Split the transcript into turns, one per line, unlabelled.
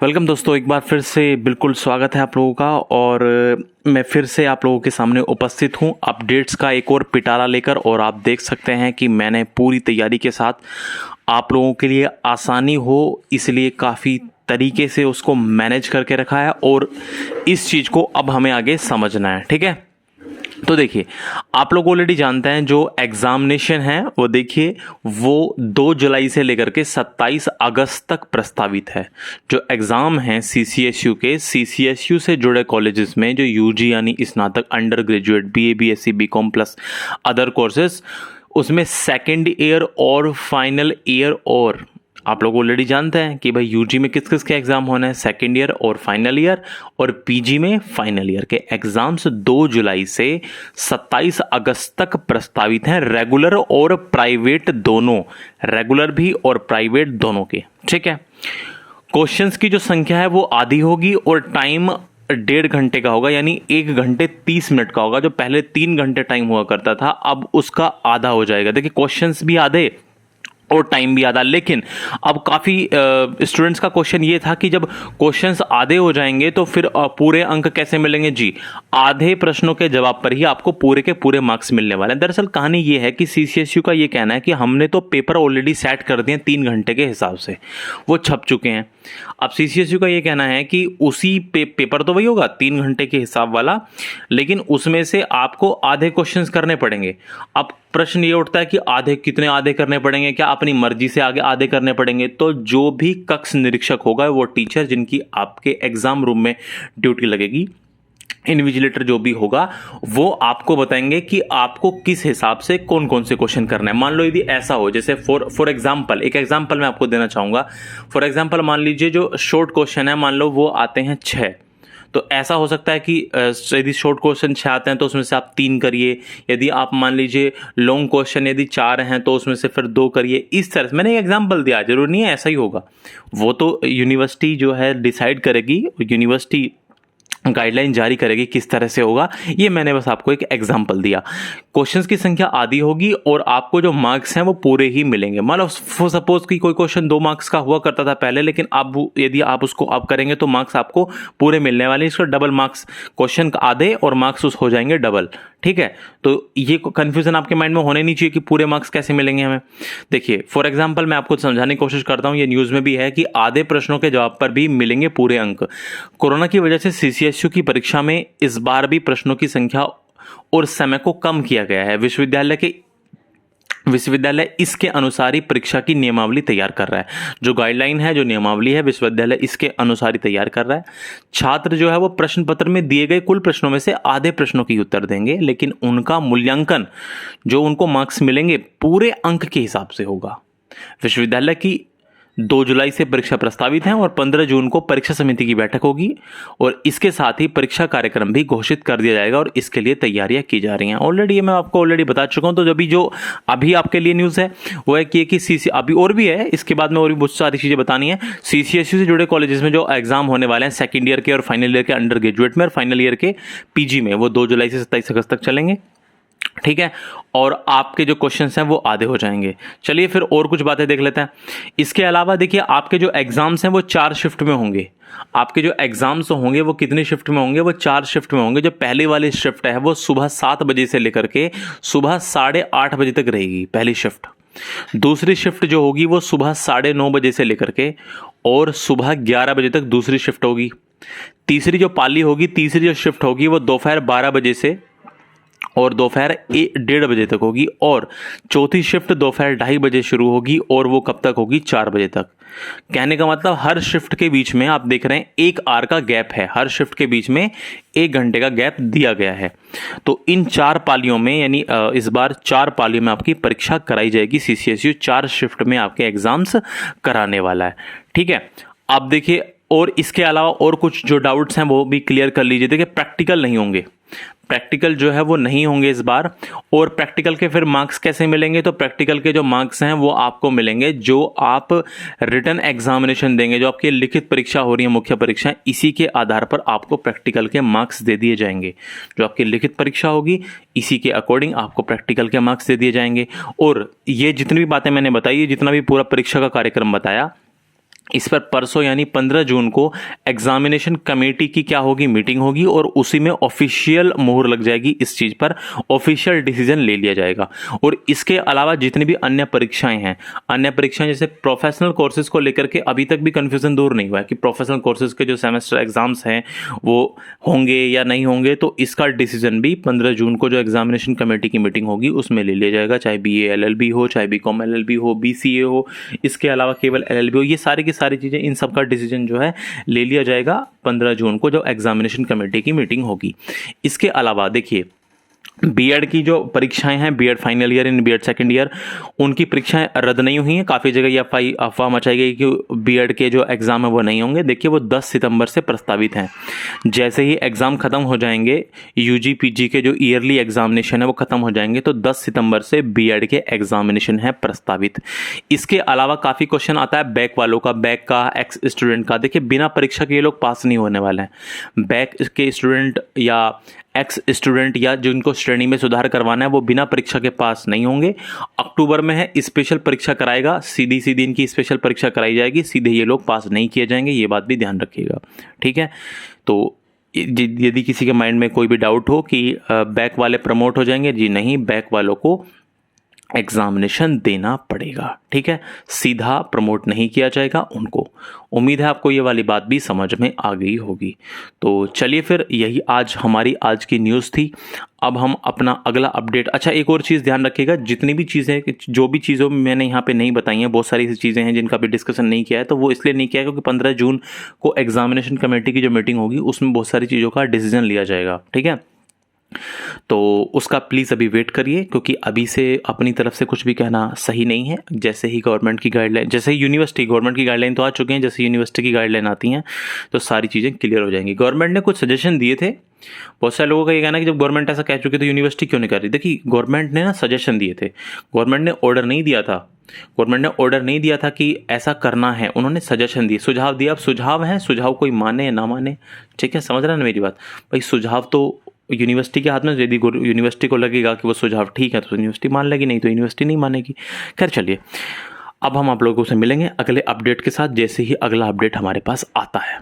Welcome दोस्तों, एक बार फिर से बिल्कुल स्वागत है आप लोगों का। और मैं फिर से आप लोगों के सामने उपस्थित हूं अपडेट्स का एक और पिटारा लेकर। और आप देख सकते हैं कि मैंने पूरी तैयारी के साथ आप लोगों के लिए आसानी हो इसलिए काफ़ी तरीके से उसको मैनेज करके रखा है। और इस चीज़ को अब हमें आगे समझना है, ठीक है। तो देखिए, आप लोग ऑलरेडी जानते हैं जो एग्जामिनेशन है वो देखिए वो 2 जुलाई से लेकर के 27 अगस्त तक प्रस्तावित है। जो एग्ज़ाम हैं सीसीएसयू के, सीसीएसयू से जुड़े कॉलेजेस में जो यूजी यानी स्नातक, undergraduate, BA, BSc, BCom plus other courses, उसमें सेकेंड ईयर और फाइनल ईयर। और आप लोग ऑलरेडी जानते हैं कि भाई यूजी में किस किस के एग्जाम होने हैं, सेकेंड ईयर और फाइनल ईयर, और पीजी में फाइनल ईयर के एग्जाम्स 2 जुलाई से 27 अगस्त तक प्रस्तावित हैं, रेगुलर और प्राइवेट दोनों, रेगुलर भी और प्राइवेट दोनों के, ठीक है। क्वेश्चंस की जो संख्या है वो आधी होगी और टाइम 1.5 घंटे का होगा, यानी 1 घंटे 30 मिनट का होगा। जो पहले 3 घंटे टाइम हुआ करता था अब उसका आधा हो जाएगा। देखिए, क्वेश्चंस भी आधे और टाइम भी आधा। लेकिन अब काफ़ी स्टूडेंट्स का क्वेश्चन ये था कि जब क्वेश्चंस आधे हो जाएंगे तो फिर पूरे अंक कैसे मिलेंगे। जी, आधे प्रश्नों के जवाब पर ही आपको पूरे के पूरे मार्क्स मिलने वाले हैं। दरअसल कहानी ये है कि सीसीएसयू का ये कहना है कि हमने तो पेपर ऑलरेडी सेट कर दिए 3 घंटे के हिसाब से, वो छप चुके हैं। अब सीसीएसयू का ये कहना है कि उसी पेपर तो वही होगा 3 घंटे के हिसाब वाला, लेकिन उसमें से आपको आधे क्वेश्चंस करने पड़ेंगे। अब प्रश्न ये उठता है कि आधे कितने आधे करने पड़ेंगे, क्या अपनी मर्जी से आगे आधे करने पड़ेंगे? तो जो भी कक्ष निरीक्षक होगा, वो टीचर जिनकी आपके एग्जाम रूम में ड्यूटी लगेगी, इन्विजिलेटर जो भी होगा, वो आपको बताएंगे कि आपको किस हिसाब से कौन कौन से क्वेश्चन करना है। मान लो यदि ऐसा हो, जैसे फॉर एग्जांपल, एक एग्जांपल मैं आपको देना चाहूंगा। फॉर एग्जांपल मान लीजिए जो शॉर्ट क्वेश्चन है, मान लो वो आते हैं 6, तो ऐसा हो सकता है कि यदि शॉर्ट क्वेश्चन 6 आते हैं तो उसमें से आप 3 करिए। यदि आप मान लीजिए लॉन्ग क्वेश्चन यदि 4 हैं तो उसमें से फिर 2 करिए। इस तरह से मैंने एक एग्जांपल दिया, जरूरी नहीं है ऐसा ही होगा, वो तो यूनिवर्सिटी जो है डिसाइड करेगी, यूनिवर्सिटी गाइडलाइन जारी करेगी किस तरह से होगा। ये मैंने बस आपको एक एग्जांपल दिया। क्वेश्चंस की संख्या आधी होगी और आपको जो मार्क्स हैं वो पूरे ही मिलेंगे। मान लो सपोज कि कोई क्वेश्चन 2 मार्क्स का हुआ करता था पहले, लेकिन अब यदि आप उसको अब करेंगे तो मार्क्स आपको पूरे मिलने वाले। इसका डबल मार्क्स, क्वेश्चन आधे और मार्क्स उस हो जाएंगे डबल, ठीक है। तो ये कंफ्यूजन आपके माइंड में होने नहीं चाहिए कि पूरे मार्क्स कैसे मिलेंगे हमें। देखिए, फॉर एग्जांपल मैं आपको समझाने की कोशिश करता हूं, ये न्यूज में भी है कि आधे प्रश्नों के जवाब पर भी मिलेंगे पूरे अंक। कोरोना की वजह से सीसीएसयू की परीक्षा में इस बार भी प्रश्नों की संख्या और समय को कम किया गया है। विश्वविद्यालय इसके अनुसार ही परीक्षा की नियमावली तैयार कर रहा है। जो गाइडलाइन है, जो नियमावली है, विश्वविद्यालय इसके अनुसार ही तैयार कर रहा है। छात्र जो है वो प्रश्न पत्र में दिए गए कुल प्रश्नों में से आधे प्रश्नों की उत्तर देंगे, लेकिन उनका मूल्यांकन, जो उनको मार्क्स मिलेंगे, पूरे अंक के हिसाब से होगा। विश्वविद्यालय की 2 जुलाई से परीक्षा प्रस्तावित है और 15 जून को परीक्षा समिति की बैठक होगी और इसके साथ ही परीक्षा कार्यक्रम भी घोषित कर दिया जाएगा और इसके लिए तैयारियां की जा रही हैं। ऑलरेडी ये मैं आपको ऑलरेडी बता चुका हूं। तो जो अभी आपके लिए न्यूज़ है वो है कि अभी और भी है, इसके बाद में और भी बहुत सारी चीज़ें बतानी है। सीसीएसयू से जुड़े कॉलेजेस में जो एग्जाम होने वाले हैं सेकेंड ईयर के और फाइनल ईयर के, अंडर ग्रेजुएट में और फाइनल ईयर के पीजी में, वो 2 जुलाई से 27 अगस्त तक चलेंगे, ठीक है। और आपके जो क्वेश्चंस हैं वो आधे हो जाएंगे। चलिए फिर और कुछ बातें देख लेते हैं। इसके अलावा देखिए, आपके जो एग्जाम्स हैं वो 4 शिफ्ट में होंगे। आपके जो एग्जाम्स होंगे वो कितनी शिफ्ट में होंगे? वो 4 शिफ्ट में होंगे। जो पहली वाली शिफ्ट है वो सुबह 7 बजे से लेकर के सुबह 8:30 बजे तक रहेगी, पहली शिफ्ट। दूसरी शिफ्ट जो होगी वो सुबह 9:30 बजे से लेकर के और सुबह 11 बजे तक दूसरी शिफ्ट होगी। तीसरी जो पाली होगी, तीसरी जो शिफ्ट होगी वो दोपहर 12 बजे से और दोपहर 1:30 बजे तक होगी। और चौथी शिफ्ट दोपहर 2:30 बजे शुरू होगी और वो कब तक होगी? 4 बजे तक। कहने का मतलब हर शिफ्ट के बीच में आप देख रहे हैं 1 आवर का गैप है, हर शिफ्ट के बीच में 1 घंटे का गैप दिया गया है। तो इन 4 पालियों में, यानी इस बार 4 पालियों में आपकी परीक्षा कराई जाएगी। सीसीएसयू 4 शिफ्ट में आपके एग्जाम्स कराने वाला है, ठीक है। अब देखिए, और इसके अलावा और कुछ जो डाउट्स हैं वो भी क्लियर कर लीजिए। देखिए, प्रैक्टिकल नहीं होंगे, प्रैक्टिकल जो है वो नहीं होंगे इस बार। और प्रैक्टिकल के फिर मार्क्स कैसे मिलेंगे? तो प्रैक्टिकल के जो मार्क्स हैं वो आपको मिलेंगे जो आप रिटन एग्जामिनेशन देंगे, जो आपकी लिखित परीक्षा हो रही है, मुख्य परीक्षा, इसी के आधार पर आपको प्रैक्टिकल के मार्क्स दे दिए जाएंगे। जो आपकी लिखित परीक्षा होगी इसी के अकॉर्डिंग आपको प्रैक्टिकल के मार्क्स दे दिए जाएंगे। और ये जितनी भी बातें मैंने बताई, जितना भी पूरा परीक्षा का कार्यक्रम बताया, इस पर परसों यानी 15 जून को एग्जामिनेशन कमेटी की क्या होगी, मीटिंग होगी और उसी में ऑफिशियल मोहर लग जाएगी। इस चीज पर ऑफिशियल डिसीजन ले लिया जाएगा। और इसके अलावा जितनी भी अन्य परीक्षाएं हैं, अन्य परीक्षाएं जैसे प्रोफेशनल कोर्सेज को लेकर के अभी तक भी कंफ्यूजन दूर नहीं हुआ है कि प्रोफेशनल कोर्सेज के जो सेमेस्टर एग्जाम्स हैं वो होंगे या नहीं होंगे। तो इसका डिसीजन भी 15 जून को जो एग्जामिनेशन कमेटी की मीटिंग होगी उसमें ले लिया जाएगा, चाहे BA LLB हो, चाहे BCom LLB हो, BCA हो, इसके अलावा केवल LLB हो, ये सारी चीजें, इन सब का डिसीजन जो है ले लिया जाएगा 15 जून को जो एग्जामिनेशन कमेटी की मीटिंग होगी। इसके अलावा देखिए बीएड की जो परीक्षाएं हैं, बीएड फाइनल ईयर इन बीएड सेकंड ईयर, उनकी परीक्षाएं रद्द नहीं हुई हैं। काफ़ी जगह ये अफवाह मचाई गई कि बीएड के जो एग्ज़ाम है वो नहीं होंगे। देखिए वो 10 सितंबर से प्रस्तावित हैं। जैसे ही एग्ज़ाम ख़त्म हो जाएंगे, यूजी पीजी के जो ईयरली एग्जामिनेशन है वो ख़त्म हो जाएंगे, तो 10 सितंबर से बीएड के एग्जामिनेशन है प्रस्तावित। इसके अलावा काफ़ी क्वेश्चन आता है बैक वालों का, बैक का, एक्स स्टूडेंट का। देखिए बिना परीक्षा के ये लोग पास नहीं होने वाले हैं। बैक के स्टूडेंट या एक्स स्टूडेंट या जिनको श्रेणी में सुधार करवाना है वो बिना परीक्षा के पास नहीं होंगे। अक्टूबर में है स्पेशल परीक्षा कराएगा, सीधी इनकी स्पेशल परीक्षा कराई जाएगी, सीधे ये लोग पास नहीं किए जाएंगे, ये बात भी ध्यान रखिएगा, ठीक है। तो यदि किसी के माइंड में कोई भी डाउट हो कि बैक वाले प्रमोट हो जाएंगे, जी नहीं, बैक वालों को एग्जामिनेशन देना पड़ेगा, ठीक है, सीधा प्रमोट नहीं किया जाएगा उनको। उम्मीद है आपको ये वाली बात भी समझ में आ गई होगी। तो चलिए फिर यही हमारी आज की न्यूज़ थी। अब हम अपना अगला अपडेट, अच्छा एक और चीज़ ध्यान रखिएगा, जितनी भी चीज़ें, जो भी चीज़ों मैंने यहाँ पे नहीं बताई हैं, बहुत सारी ऐसी चीज़ें हैं जिनका भी डिस्कशन नहीं किया है, तो वो इसलिए नहीं किया है क्योंकि 15 जून को एग्जामिनेशन कमेटी की जो मीटिंग होगी उसमें बहुत सारी चीज़ों का डिसीजन लिया जाएगा, ठीक है। तो उसका प्लीज़ अभी वेट करिए, क्योंकि अभी से अपनी तरफ से कुछ भी कहना सही नहीं है। जैसे ही गवर्नमेंट की गाइडलाइन, जैसे ही यूनिवर्सिटी, गवर्नमेंट की गाइडलाइन तो आ चुके हैं, जैसे यूनिवर्सिटी की गाइडलाइन आती हैं तो सारी चीज़ें क्लियर हो जाएंगी। गवर्नमेंट ने कुछ सजेशन दिए थे, बहुत सारे लोगों का ये कहना है कि जब गवर्नमेंट ऐसा कह चुकी तो यूनिवर्सिटी क्यों नहीं कर रही। देखिए गवर्नमेंट ने ना सजेशन दिए थे, गवर्नमेंट ने ऑर्डर नहीं दिया था। गवर्नमेंट ने ऑर्डर नहीं दिया था कि ऐसा करना है, उन्होंने सजेशन दिए, सुझाव दिया। अब सुझाव है, सुझाव कोई माने या ना माने, ठीक है, समझ रहे हैं ना मेरी बात। भाई सुझाव तो यूनिवर्सिटी के हाथ में, यदि यूनिवर्सिटी को लगेगा कि वो सुझाव ठीक है तो यूनिवर्सिटी मान लेगी, नहीं तो यूनिवर्सिटी नहीं मानेगी। खैर चलिए, अब हम आप लोगों से मिलेंगे अगले अपडेट के साथ, जैसे ही अगला अपडेट हमारे पास आता है।